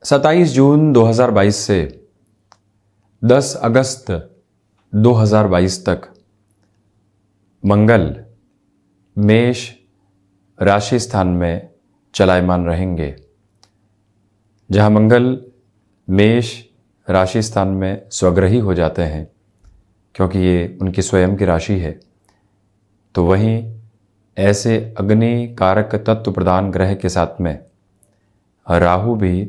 27 जून 2022 से 10 अगस्त 2022 तक मंगल मेष राशि स्थान में चलायमान रहेंगे। जहां मंगल मेष राशि स्थान में स्वग्रही हो जाते हैं क्योंकि ये उनकी स्वयं की राशि है, तो वहीं ऐसे अग्नि कारक तत्व प्रदान ग्रह के साथ में राहु भी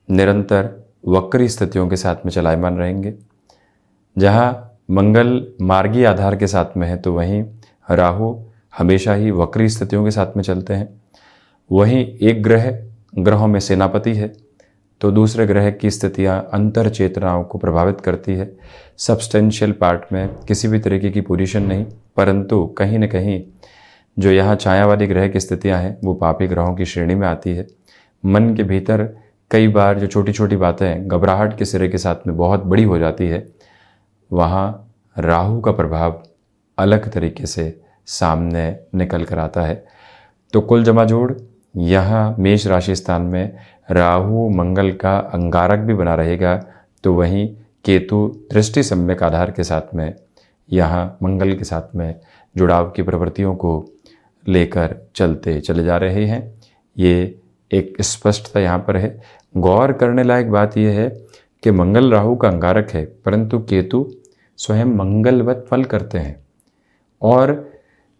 निरंतर वक्री स्थितियों के साथ में चलायमान रहेंगे। जहां मंगल मार्गी आधार के साथ में है, तो वहीं राहु हमेशा ही वक्री स्थितियों के साथ में चलते हैं। वहीं एक ग्रहों में सेनापति है, तो दूसरे ग्रह की स्थितियां अंतर चेतनाओं को प्रभावित करती है। सब्सटेंशियल पार्ट में किसी भी तरीके की पोजीशन नहीं, परंतु कहीं न कहीं जो यहाँ छायावादी ग्रह की स्थितियां हैं वो पापी ग्रहों की श्रेणी में आती है। मन के भीतर कई बार जो छोटी छोटी बातें घबराहट के सिरे के साथ में बहुत बड़ी हो जाती है, वहाँ राहु का प्रभाव अलग तरीके से सामने निकल कर आता है। तो कुल जमा जोड़ यहाँ मेष राशि स्थान में राहु मंगल का अंगारक भी बना रहेगा, तो वहीं केतु दृष्टि सम्यक आधार के साथ में यहाँ मंगल के साथ में जुड़ाव की प्रवृत्तियों को लेकर चलते चले जा रहे हैं। ये एक स्पष्टता यहाँ पर है। गौर करने लायक बात यह है कि मंगल राहु का अंगारक है, परंतु केतु स्वयं मंगलवत फल करते हैं और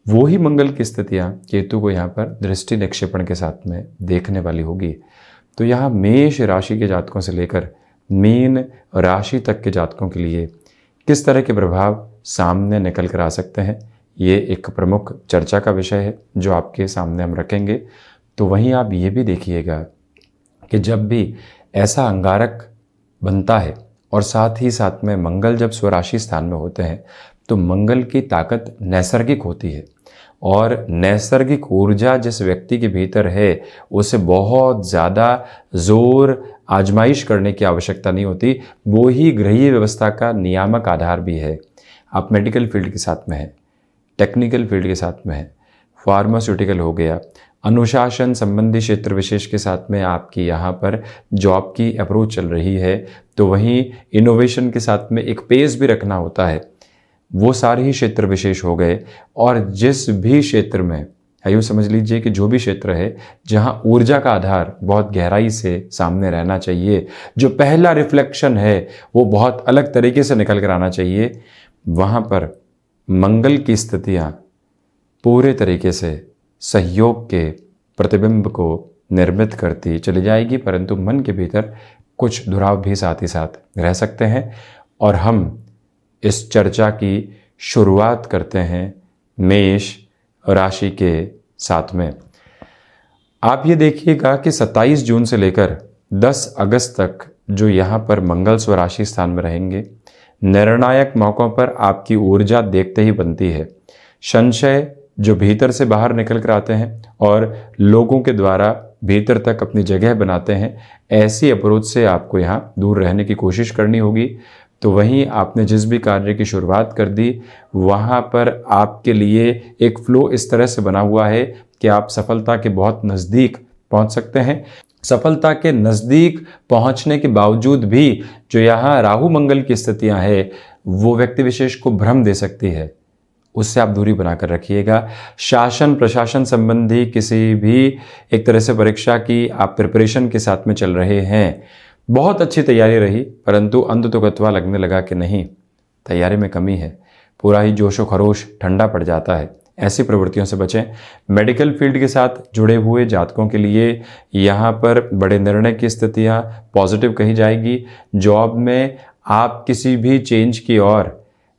वो ही मंगल की स्थितियाँ केतु को यहाँ पर दृष्टि निक्षेपण के साथ में देखने वाली होगी। तो यहाँ मेष राशि के जातकों से लेकर मीन राशि तक के जातकों के लिए किस तरह के प्रभाव सामने निकल कर आ सकते हैं, ये एक प्रमुख चर्चा का विषय है जो आपके सामने हम रखेंगे। तो वहीं आप ये भी देखिएगा कि जब भी ऐसा अंगारक बनता है और साथ ही साथ में मंगल जब स्वराशि स्थान में होते हैं, तो मंगल की ताकत नैसर्गिक होती है और नैसर्गिक ऊर्जा जिस व्यक्ति के भीतर है उसे बहुत ज़्यादा जोर आजमाइश करने की आवश्यकता नहीं होती। वो ही ग्रहीय व्यवस्था का नियामक आधार भी है। आप मेडिकल फील्ड के साथ में हैं, टेक्निकल फील्ड के साथ में हैं, फार्मास्यूटिकल हो गया, अनुशासन संबंधी क्षेत्र विशेष के साथ में आपकी यहाँ पर जॉब की अप्रोच चल रही है, तो वहीं इनोवेशन के साथ में एक पेस भी रखना होता है। वो सारे ही क्षेत्र विशेष हो गए। और जिस भी क्षेत्र में यूँ समझ लीजिए कि जो भी क्षेत्र है जहाँ ऊर्जा का आधार बहुत गहराई से सामने रहना चाहिए, जो पहला रिफ्लेक्शन है वो बहुत अलग तरीके से निकल कर आना चाहिए, वहाँ पर मंगल की स्थितियाँ पूरे तरीके से सहयोग के प्रतिबिंब को निर्मित करती चली जाएगी, परंतु मन के भीतर कुछ दुराव भी साथ ही साथ रह सकते हैं। और हम इस चर्चा की शुरुआत करते हैं मेष राशि के साथ में। आप ये देखिएगा कि 27 जून से लेकर 10 अगस्त तक जो यहाँ पर मंगल स्वराशि स्थान में रहेंगे, निर्णायक मौक़ों पर आपकी ऊर्जा देखते ही बनती है। संशय जो भीतर से बाहर निकल कर आते हैं और लोगों के द्वारा भीतर तक अपनी जगह बनाते हैं, ऐसी अप्रोच से आपको यहाँ दूर रहने की कोशिश करनी होगी। तो वहीं आपने जिस भी कार्य की शुरुआत कर दी, वहाँ पर आपके लिए एक फ्लो इस तरह से बना हुआ है कि आप सफलता के बहुत नज़दीक पहुँच सकते हैं। सफलता के नज़दीक पहुँचने के बावजूद भी जो यहाँ राहु मंगल की स्थितियाँ हैं वो व्यक्ति विशेष को भ्रम दे सकती है, उससे आप दूरी बनाकर रखिएगा। शासन प्रशासन संबंधी किसी भी एक तरह से परीक्षा की आप प्रिपरेशन के साथ में चल रहे हैं, बहुत अच्छी तैयारी रही, परंतु अंत तो गत्वा लगने लगा कि नहीं, तैयारी में कमी है, पूरा ही जोशो खरोश ठंडा पड़ जाता है। ऐसी प्रवृत्तियों से बचें। मेडिकल फील्ड के साथ जुड़े हुए जातकों के लिए यहाँ पर बड़े निर्णय की स्थितियाँ पॉजिटिव कही जाएगी। जॉब में आप किसी भी चेंज की ओर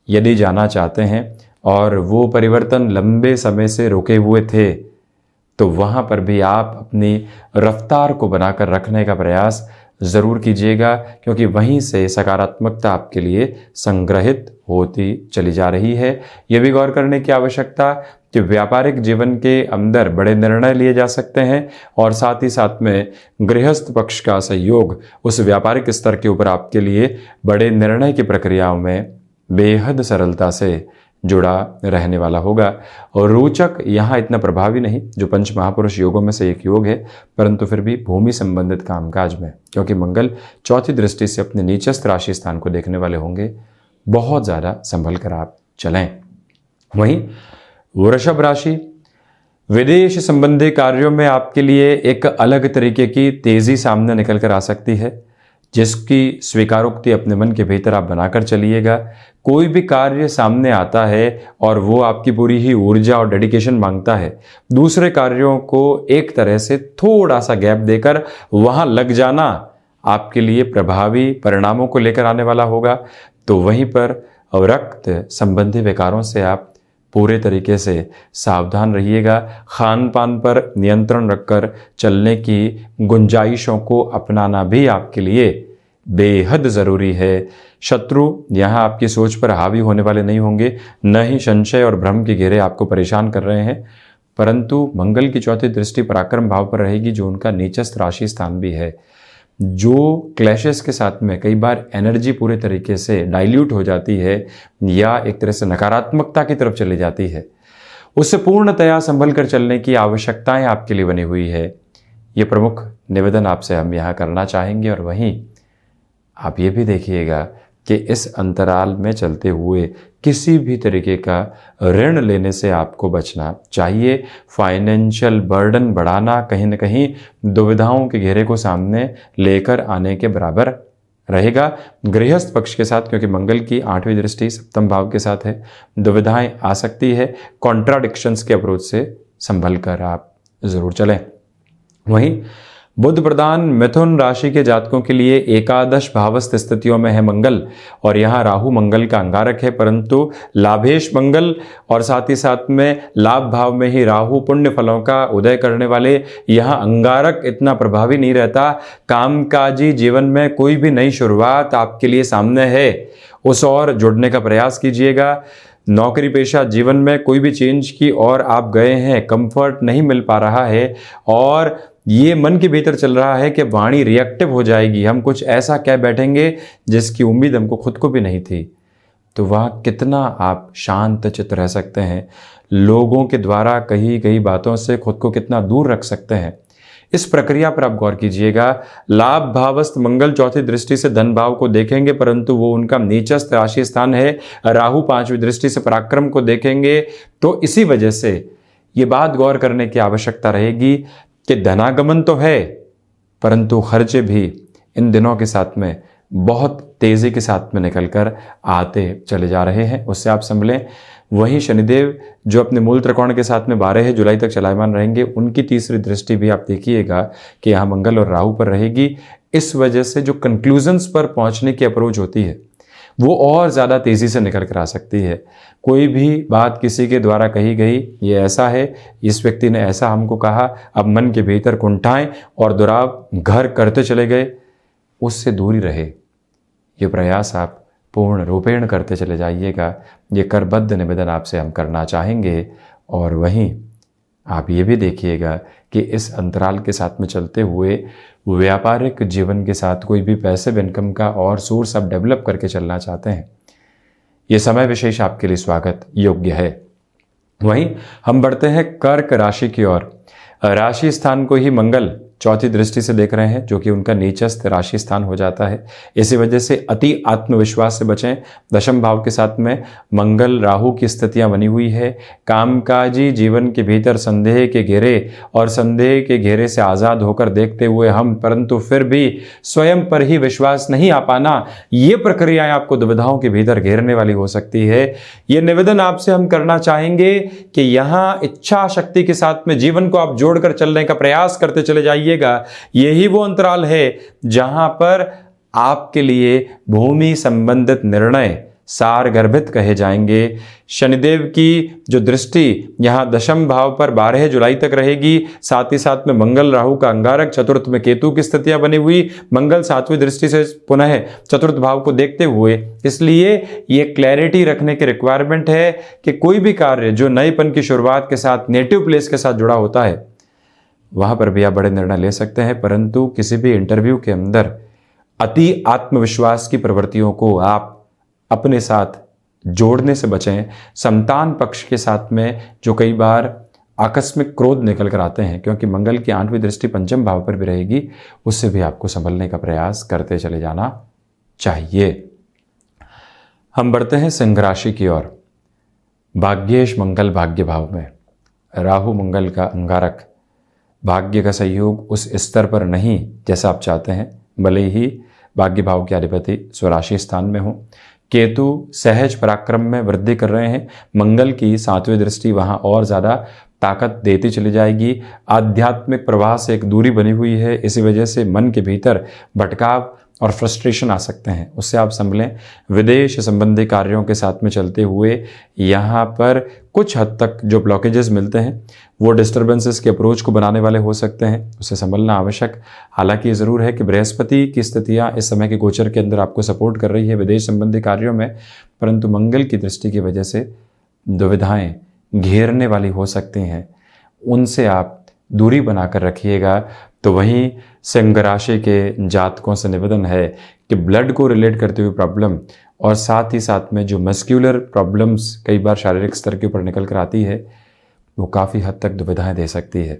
यदि जाना चाहते हैं और वो परिवर्तन लंबे समय से रुके हुए थे, तो वहाँ पर भी आप अपनी रफ्तार को बनाकर रखने का प्रयास ज़रूर कीजिएगा, क्योंकि वहीं से सकारात्मकता आपके लिए संग्रहित होती चली जा रही है। ये भी गौर करने की आवश्यकता कि व्यापारिक जीवन के अंदर बड़े निर्णय लिए जा सकते हैं और साथ ही साथ में गृहस्थ पक्ष का सहयोग उस व्यापारिक स्तर के ऊपर आपके लिए बड़े निर्णय की प्रक्रियाओं में बेहद सरलता से जुड़ा रहने वाला होगा। और रोचक यहाँ इतना प्रभावी नहीं, जो पंच महापुरुष योगों में से एक योग है, परंतु फिर भी भूमि संबंधित कामकाज में, क्योंकि मंगल चौथी दृष्टि से अपने नीचस्थ राशि स्थान को देखने वाले होंगे, बहुत ज़्यादा संभल कर आप चलें। वहीं वृषभ राशि, विदेश संबंधी कार्यों में आपके लिए एक अलग तरीके की तेजी सामने निकल कर आ सकती है, जिसकी स्वीकारोक्ति अपने मन के भीतर आप बनाकर चलिएगा। कोई भी कार्य सामने आता है और वो आपकी पूरी ही ऊर्जा और डेडिकेशन मांगता है, दूसरे कार्यों को एक तरह से थोड़ा सा गैप देकर वहां लग जाना आपके लिए प्रभावी परिणामों को लेकर आने वाला होगा। तो वहीं पर रक्त संबंधी विकारों से आप पूरे तरीके से सावधान रहिएगा। खान पान पर नियंत्रण रखकर चलने की गुंजाइशों को अपनाना भी आपके लिए बेहद ज़रूरी है। शत्रु यहाँ आपकी सोच पर हावी होने वाले नहीं होंगे, न ही संशय और भ्रम के घेरे आपको परेशान कर रहे हैं, परंतु मंगल की चौथी दृष्टि पराक्रम भाव पर रहेगी, जो उनका नीचस्थ राशि स्थान भी है। जो क्लैशेस के साथ में कई बार एनर्जी पूरे तरीके से डाइल्यूट हो जाती है या एक तरह से नकारात्मकता की तरफ चली जाती है, उससे पूर्णतया संभल कर चलने की आवश्यकताएं आपके लिए बनी हुई है। ये प्रमुख निवेदन आपसे हम यहाँ करना चाहेंगे। और वहीं आप ये भी देखिएगा कि इस अंतराल में चलते हुए किसी भी तरीके का ऋण लेने से आपको बचना चाहिए। फाइनेंशियल बर्डन बढ़ाना कहीं न कहीं दुविधाओं के घेरे को सामने लेकर आने के बराबर रहेगा। गृहस्थ पक्ष के साथ, क्योंकि मंगल की 8वीं दृष्टि सप्तम भाव के साथ है, दुविधाएं आ सकती है। कॉन्ट्राडिक्शंस के अप्रोच से संभल कर आप जरूर चलें। वहीं बुध प्रधान मिथुन राशि के जातकों के लिए एकादश भावस्थ स्थितियों में है मंगल, और यहाँ राहु मंगल का अंगारक है, परंतु लाभेश मंगल और साथ ही साथ में लाभ भाव में ही राहु पुण्य फलों का उदय करने वाले यहाँ अंगारक इतना प्रभावी नहीं रहता। कामकाजी जीवन में कोई भी नई शुरुआत आपके लिए सामने है, उस और जुड़ने का प्रयास कीजिएगा। नौकरी पेशा जीवन में कोई भी चेंज की और आप गए हैं, कंफर्ट नहीं मिल पा रहा है और ये मन के भीतर चल रहा है कि वाणी रिएक्टिव हो जाएगी, हम कुछ ऐसा कह बैठेंगे जिसकी उम्मीद हमको खुद को भी नहीं थी। तो वहाँ कितना आप शांत चित्त रह सकते हैं, लोगों के द्वारा कही गई बातों से खुद को कितना दूर रख सकते हैं, इस प्रक्रिया पर आप गौर कीजिएगा। लाभ भावस्थ मंगल चौथी दृष्टि से धन भाव को देखेंगे, परंतु वो उनका नीचस्थ राशि स्थान है। राहु 5वीं दृष्टि से पराक्रम को देखेंगे, तो इसी वजह से ये बात गौर करने की आवश्यकता रहेगी कि धनागमन तो है, परंतु खर्चे भी इन दिनों के साथ में बहुत तेजी के साथ में निकलकर आते चले जा रहे हैं, उससे आप संभलें। वहीं शनिदेव जो अपने मूल त्रिकोण के साथ में 12 जुलाई तक चलायमान रहेंगे, उनकी तीसरी दृष्टि भी आप देखिएगा कि यहाँ मंगल और राहु पर रहेगी। इस वजह से जो कंक्लूजन्स पर पहुंचने की अप्रोच होती है वो और ज़्यादा तेज़ी से निकल कर आ सकती है। कोई भी बात किसी के द्वारा कही गई, ये ऐसा है, इस व्यक्ति ने ऐसा हमको कहा, अब मन के भीतर कुंठाएं और दुराव घर करते चले गए, उससे दूरी रहे। ये प्रयास आप पूर्ण रूपेण करते चले जाइएगा, ये करबद्ध निवेदन आपसे हम करना चाहेंगे। और वहीं आप ये भी देखिएगा कि इस अंतराल के साथ में चलते हुए व्यापारिक जीवन के साथ कोई भी पैसिव इनकम का और सोर्स आप डेवलप करके चलना चाहते हैं, ये समय विशेष आपके लिए स्वागत योग्य है। वहीं हम बढ़ते हैं कर्क राशि की ओर। राशि स्थान को ही मंगल चौथी दृष्टि से देख रहे हैं, जो कि उनका नीचस्थ राशि स्थान हो जाता है। इसी वजह से अति आत्मविश्वास से बचें। दशम भाव के साथ में मंगल राहु की स्थितियां बनी हुई है। कामकाजी जीवन के भीतर संदेह के घेरे और संदेह के घेरे से आज़ाद होकर देखते हुए हम, परंतु फिर भी स्वयं पर ही विश्वास नहीं आ पाना, ये प्रक्रियाएं आपको दुविधाओं के भीतर घेरने वाली हो सकती है। ये निवेदन आपसे हम करना चाहेंगे कि यहाँ इच्छा शक्ति के साथ में जीवन को आप जोड़कर चलने का प्रयास करते चले जाइए। यही वो अंतराल है जहां पर आपके लिए भूमि संबंधित निर्णय सारगर्भित कहे जाएंगे। शनिदेव की जो दृष्टि यहां दशम भाव पर 12 जुलाई तक रहेगी, साथ ही साथ में मंगल राहु का अंगारक, चतुर्थ में केतु की स्थितियां बनी हुई, मंगल 7वीं दृष्टि से पुनः चतुर्थ भाव को देखते हुए, इसलिए ये क्लैरिटी रखने की रिक्वायरमेंट है कि कोई भी कार्य जो नएपन की शुरुआत के साथ नेटिव प्लेस के साथ जुड़ा होता है, वहां पर भी आप बड़े निर्णय ले सकते हैं, परंतु किसी भी इंटरव्यू के अंदर अति आत्मविश्वास की प्रवृत्तियों को आप अपने साथ जोड़ने से बचें। संतान पक्ष के साथ में जो कई बार आकस्मिक क्रोध निकल कर आते हैं, क्योंकि मंगल की 8वीं दृष्टि पंचम भाव पर भी रहेगी, उससे भी आपको संभलने का प्रयास करते चले जाना चाहिए। हम बढ़ते हैं सिंह राशि की ओर। भाग्येश मंगल भाग्य भाव में, राहु मंगल का अंगारक, भाग्य का सहयोग उस स्तर पर नहीं जैसा आप चाहते हैं, भले ही भाग्य भाव के अधिपति स्वराशि स्थान में हो। केतु सहज पराक्रम में वृद्धि कर रहे हैं, मंगल की 7वीं दृष्टि वहां और ज़्यादा ताकत देती चली जाएगी। आध्यात्मिक प्रवाह से एक दूरी बनी हुई है, इसी वजह से मन के भीतर भटकाव और फ्रस्ट्रेशन आ सकते हैं, उससे आप संभलें। विदेश संबंधी कार्यों के साथ में चलते हुए यहाँ पर कुछ हद तक जो ब्लॉकेजेस मिलते हैं वो डिस्टर्बेंसेस के अप्रोच को बनाने वाले हो सकते हैं, उससे संभलना आवश्यक। हालांकि ये ज़रूर है कि बृहस्पति की स्थितियाँ इस समय के गोचर के अंदर आपको सपोर्ट कर रही है विदेश संबंधी कार्यों में, परंतु मंगल की दृष्टि की वजह से दुविधाएँ घेरने वाली हो सकती हैं, उनसे आप दूरी बनाकर रखिएगा। तो वहीं सिंह राशि के जातकों से निवेदन है कि ब्लड को रिलेट करते हुए प्रॉब्लम और साथ ही साथ में जो मस्क्यूलर प्रॉब्लम्स कई बार शारीरिक स्तर के ऊपर निकल कर आती है, वो काफ़ी हद तक दुविधाएं दे सकती है।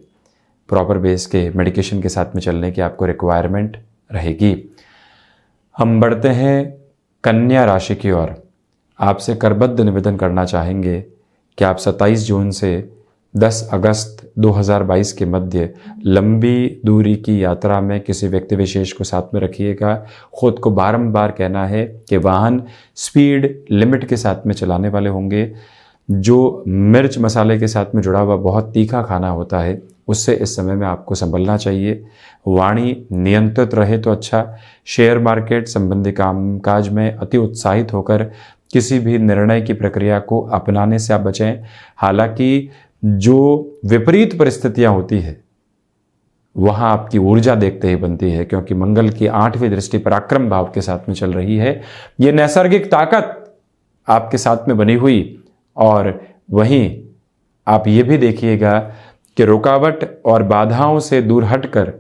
प्रॉपर बेस के मेडिकेशन के साथ में चलने की आपको रिक्वायरमेंट रहेगी। हम बढ़ते हैं कन्या राशि की ओर। आपसे करबद्ध निवेदन करना चाहेंगे कि आप 27 जून से 10 अगस्त 2022 के मध्य लंबी दूरी की यात्रा में किसी व्यक्ति विशेष को साथ में रखिएगा। खुद को बारंबार कहना है कि वाहन स्पीड लिमिट के साथ में चलाने वाले होंगे। जो मिर्च मसाले के साथ में जुड़ा हुआ बहुत तीखा खाना होता है, उससे इस समय में आपको संभलना चाहिए। वाणी नियंत्रित रहे तो अच्छा। शेयर मार्केट संबंधी कामकाज में अति उत्साहित होकर किसी भी निर्णय की प्रक्रिया को अपनाने से आप बचें। हालांकि जो विपरीत परिस्थितियां होती है वहां आपकी ऊर्जा देखते ही बनती है, क्योंकि मंगल की 8वीं दृष्टि पराक्रम भाव के साथ में चल रही है। ये नैसर्गिक ताकत आपके साथ में बनी हुई, और वहीं आप ये भी देखिएगा कि रुकावट और बाधाओं से दूर हटकर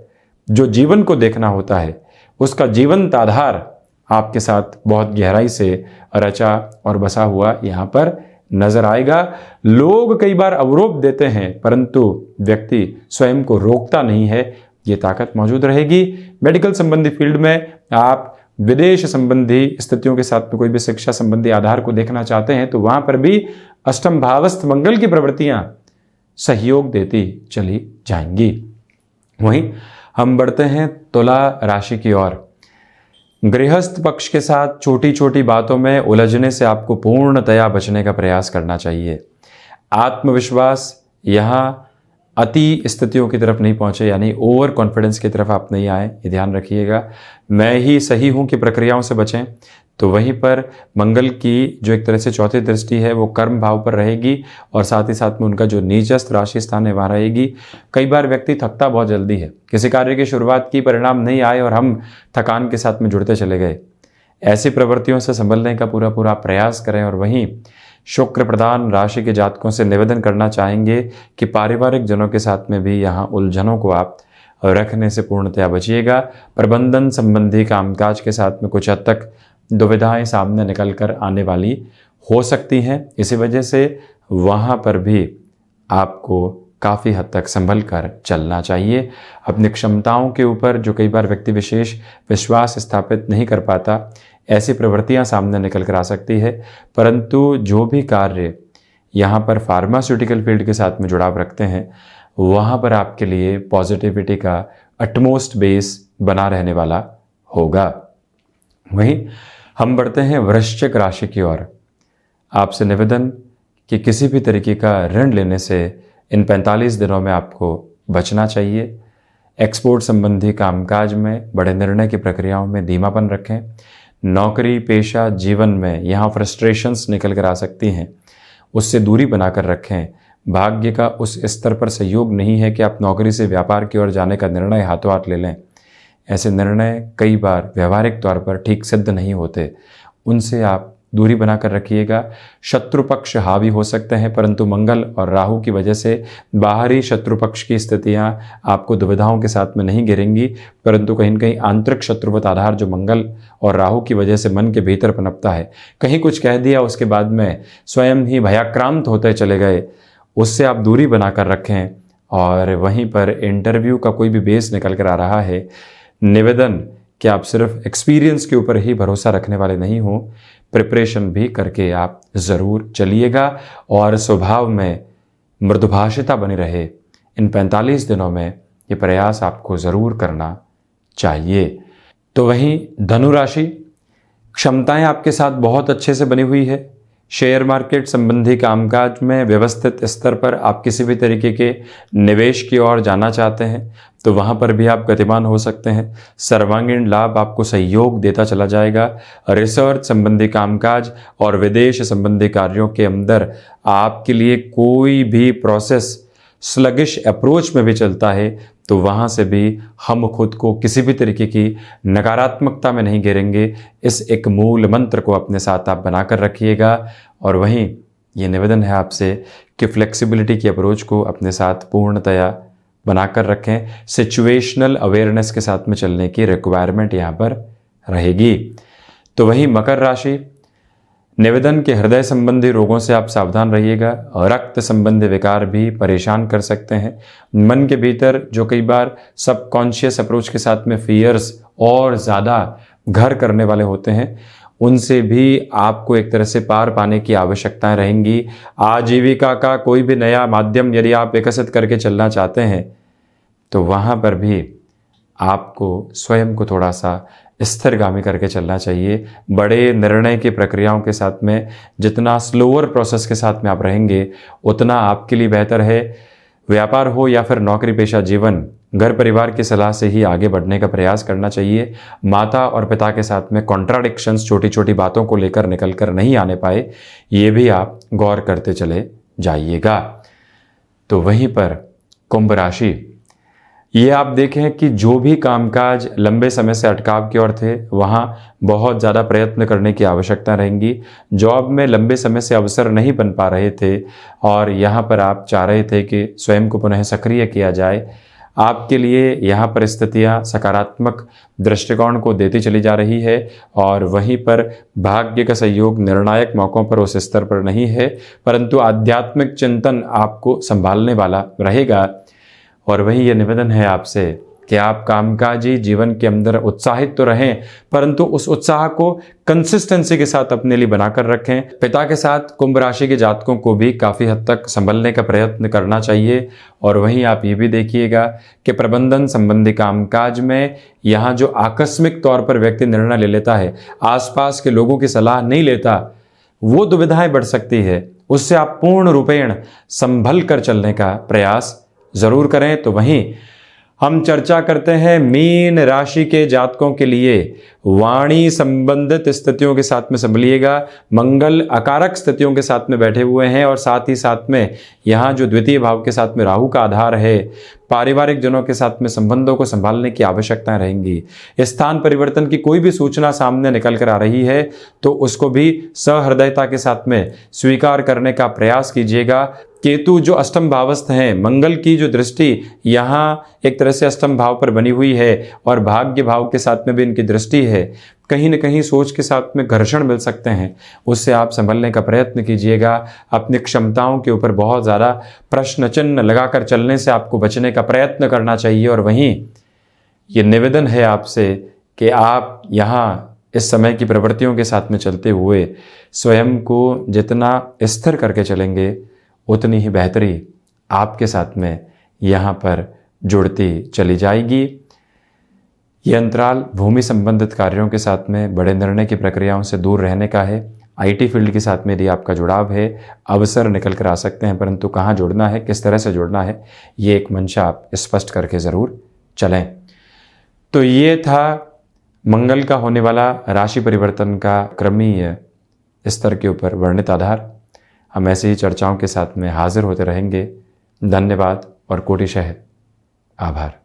जो जीवन को देखना होता है, उसका जीवंत आधार आपके साथ बहुत गहराई से रचा और बसा हुआ यहाँ पर नजर आएगा। लोग कई बार अवरोध देते हैं, परंतु व्यक्ति स्वयं को रोकता नहीं है, ये ताकत मौजूद रहेगी। मेडिकल संबंधी फील्ड में आप विदेश संबंधी स्थितियों के साथ में कोई भी शिक्षा संबंधी आधार को देखना चाहते हैं, तो वहां पर भी अष्टम भावस्थ मंगल की प्रवृत्तियां सहयोग देती चली जाएंगी। वहीं हम बढ़ते हैं तुला राशि की ओर। गृहस्थ पक्ष के साथ छोटी छोटी बातों में उलझने से आपको पूर्णतया बचने का प्रयास करना चाहिए। आत्मविश्वास यहाँ अति स्थितियों की तरफ नहीं पहुंचे, यानी ओवर कॉन्फिडेंस की तरफ आप नहीं आए, ये ध्यान रखिएगा। मैं ही सही हूं कि प्रक्रियाओं से बचें। तो वहीं पर मंगल की जो एक तरह से 4थी दृष्टि है वो कर्म भाव पर रहेगी, और साथ ही साथ में उनका जो नीचस्थ राशि स्थान है वहाँ रहेगी। कई बार व्यक्ति थकता बहुत जल्दी है, किसी कार्य की शुरुआत की, परिणाम नहीं आए और हम थकान के साथ में जुड़ते चले गए। ऐसी प्रवृत्तियों से संभलने का पूरा पूरा प्रयास करें। और वहीं शुक्र प्रधान राशि के जातकों से निवेदन करना चाहेंगे कि पारिवारिक जनों के साथ में भी यहाँ उलझनों को आप रखने से पूर्णतया बचिएगा। प्रबंधन संबंधी कामकाज के साथ में कुछ हद तक दुविधाएं सामने निकल कर आने वाली हो सकती हैं, इसी वजह से वहाँ पर भी आपको काफ़ी हद तक संभल कर चलना चाहिए। अपनी क्षमताओं के ऊपर जो कई बार व्यक्ति विशेष विश्वास स्थापित नहीं कर पाता, ऐसी प्रवृत्तियां सामने निकल कर आ सकती है। परंतु जो भी कार्य यहाँ पर फार्मास्यूटिकल फील्ड के साथ में जुड़ाव रखते हैं, वहाँ पर आपके लिए पॉजिटिविटी का अटमोस्ट बेस बना रहने वाला होगा। वहीं हम बढ़ते हैं वृश्चिक राशि की ओर। आपसे निवेदन कि किसी भी तरीके का ऋण लेने से इन 45 दिनों में आपको बचना चाहिए। एक्सपोर्ट संबंधी कामकाज में बड़े निर्णय की प्रक्रियाओं में धीमापन रखें। नौकरी पेशा जीवन में यहाँ फ्रस्ट्रेशंस निकल कर आ सकती हैं, उससे दूरी बनाकर रखें। भाग्य का उस स्तर पर सहयोग नहीं है कि आप नौकरी से व्यापार की ओर जाने का निर्णय हाथों हाथ ले लें। ऐसे निर्णय कई बार व्यवहारिक तौर पर ठीक सिद्ध नहीं होते, उनसे आप दूरी बनाकर रखिएगा। शत्रु पक्ष हावी हो सकते हैं, परंतु मंगल और राहु की वजह से बाहरी शत्रु पक्ष की स्थितियां आपको दुविधाओं के साथ में नहीं गिरेंगी, परंतु कहीं न कहीं आंतरिक शत्रुवत आधार जो मंगल और राहु की वजह से मन के भीतर पनपता है, कहीं कुछ कह दिया उसके बाद में स्वयं ही भयाक्रांत होते चले गए, उससे आप दूरी बनाकर रखें। और वहीं पर इंटरव्यू का कोई भी बेस निकल कर आ रहा है, निवेदन कि आप सिर्फ एक्सपीरियंस के ऊपर ही भरोसा रखने वाले नहीं हो, प्रिपरेशन भी करके आप ज़रूर चलिएगा और स्वभाव में मृदुभाषिता बनी रहे। इन 45 दिनों में ये प्रयास आपको ज़रूर करना चाहिए। तो वहीं धनु राशि, क्षमताएं आपके साथ बहुत अच्छे से बनी हुई है। शेयर मार्केट संबंधी कामकाज में व्यवस्थित स्तर पर आप किसी भी तरीके के निवेश की ओर जाना चाहते हैं तो वहां पर भी आप गतिमान हो सकते हैं। सर्वांगीण लाभ आपको सहयोग देता चला जाएगा। रिसर्च संबंधी कामकाज और विदेश संबंधी कार्यों के अंदर आपके लिए कोई भी प्रोसेस स्लगिश अप्रोच में भी चलता है तो वहाँ से भी हम खुद को किसी भी तरीके की नकारात्मकता में नहीं गिरेंगे। इस एक मूल मंत्र को अपने साथ आप बनाकर रखिएगा। और वहीं ये निवेदन है आपसे कि फ्लेक्सिबिलिटी की अप्रोच को अपने साथ पूर्णतया बनाकर रखें। सिचुएशनल अवेयरनेस के साथ में चलने की रिक्वायरमेंट यहाँ पर रहेगी। तो वहीं मकर राशि, निवेदन के हृदय संबंधी रोगों से आप सावधान रहिएगा। रक्त संबंधी विकार भी परेशान कर सकते हैं। मन के भीतर जो कई बार सबकॉन्शियस अप्रोच के साथ में फियर्स और ज़्यादा घर करने वाले होते हैं, उनसे भी आपको एक तरह से पार पाने की आवश्यकताएं रहेंगी। आजीविका का कोई भी नया माध्यम यदि आप विकसित करके चलना चाहते हैं तो वहाँ पर भी आपको स्वयं को थोड़ा सा स्थिरगामी करके चलना चाहिए। बड़े निर्णय की प्रक्रियाओं के साथ में जितना स्लोअर प्रोसेस के साथ में आप रहेंगे उतना आपके लिए बेहतर है। व्यापार हो या फिर नौकरी पेशा जीवन, घर परिवार की सलाह से ही आगे बढ़ने का प्रयास करना चाहिए। माता और पिता के साथ में कॉन्ट्राडिक्शंस, छोटी छोटी बातों को लेकर निकल कर नहीं आने पाए, ये भी आप गौर करते चले जाइएगा। तो वहीं पर कुंभ राशि, ये आप देखें कि जो भी कामकाज लंबे समय से अटकाव की ओर थे वहाँ बहुत ज़्यादा प्रयत्न करने की आवश्यकता रहेंगी। जॉब में लंबे समय से अवसर नहीं बन पा रहे थे और यहाँ पर आप चाह रहे थे कि स्वयं को पुनः सक्रिय किया जाए, आपके लिए यहाँ पर स्थितियाँ सकारात्मक दृष्टिकोण को देती चली जा रही है। और वहीं पर भाग्य का सहयोग निर्णायक मौक़ों पर उस स्तर पर नहीं है, परंतु आध्यात्मिक चिंतन आपको संभालने वाला रहेगा। और वही ये निवेदन है आपसे कि आप कामकाजी जीवन के अंदर उत्साहित तो रहें, परंतु उस उत्साह को कंसिस्टेंसी के साथ अपने लिए बनाकर रखें। पिता के साथ कुंभ राशि के जातकों को भी काफ़ी हद तक संभलने का प्रयत्न करना चाहिए। और वहीं आप ये भी देखिएगा कि प्रबंधन संबंधी कामकाज में यहाँ जो आकस्मिक तौर पर व्यक्ति निर्णय ले लेता है, आसपास के लोगों की सलाह नहीं लेता, वो दुविधाएं बढ़ सकती है। उससे आप पूर्ण रूपेण संभल कर चलने का प्रयास ज़रूर करें। तो वहीं हम चर्चा करते हैं मीन राशि के जातकों के लिए वाणी संबंधित स्थितियों के साथ में संभलिएगा। मंगल अकारक स्थितियों के साथ में बैठे हुए हैं और साथ ही साथ में यहाँ जो द्वितीय भाव के साथ में राहु का आधार है, पारिवारिक जनों के साथ में संबंधों को संभालने की आवश्यकताएं रहेंगी। स्थान परिवर्तन की कोई भी सूचना सामने निकल कर आ रही है तो उसको भी सहृदयता के साथ में स्वीकार करने का प्रयास कीजिएगा। केतु जो अष्टम भावस्थ हैं, मंगल की जो दृष्टि यहाँ एक तरह से अष्टम भाव पर बनी हुई है और भाग्य भाव के साथ में भी इनकी दृष्टि है, कहीं न कहीं सोच के साथ में घर्षण मिल सकते हैं, उससे आप संभलने का प्रयत्न कीजिएगा। अपनी क्षमताओं के ऊपर बहुत ज़्यादा प्रश्न चिन्ह लगाकर चलने से आपको बचने का प्रयत्न करना चाहिए। और वहीं ये निवेदन है आपसे कि आप यहाँ इस समय की प्रवृत्तियों के साथ में चलते हुए स्वयं को जितना स्थिर करके चलेंगे उतनी ही बेहतरी आपके साथ में यहाँ पर जुड़ती चली जाएगी। ये अंतराल भूमि संबंधित कार्यों के साथ में बड़े निर्णय की प्रक्रियाओं से दूर रहने का है। आईटी फील्ड के साथ में यदि आपका जुड़ाव है, अवसर निकल कर आ सकते हैं, परंतु कहाँ जुड़ना है, किस तरह से जुड़ना है, ये एक मंशा आप स्पष्ट करके ज़रूर चलें। तो ये था मंगल का होने वाला राशि परिवर्तन का क्रमीय स्तर के ऊपर वर्णित आधार। हम ऐसे ही चर्चाओं के साथ में हाजिर होते रहेंगे। धन्यवाद और कोटिशः आभार।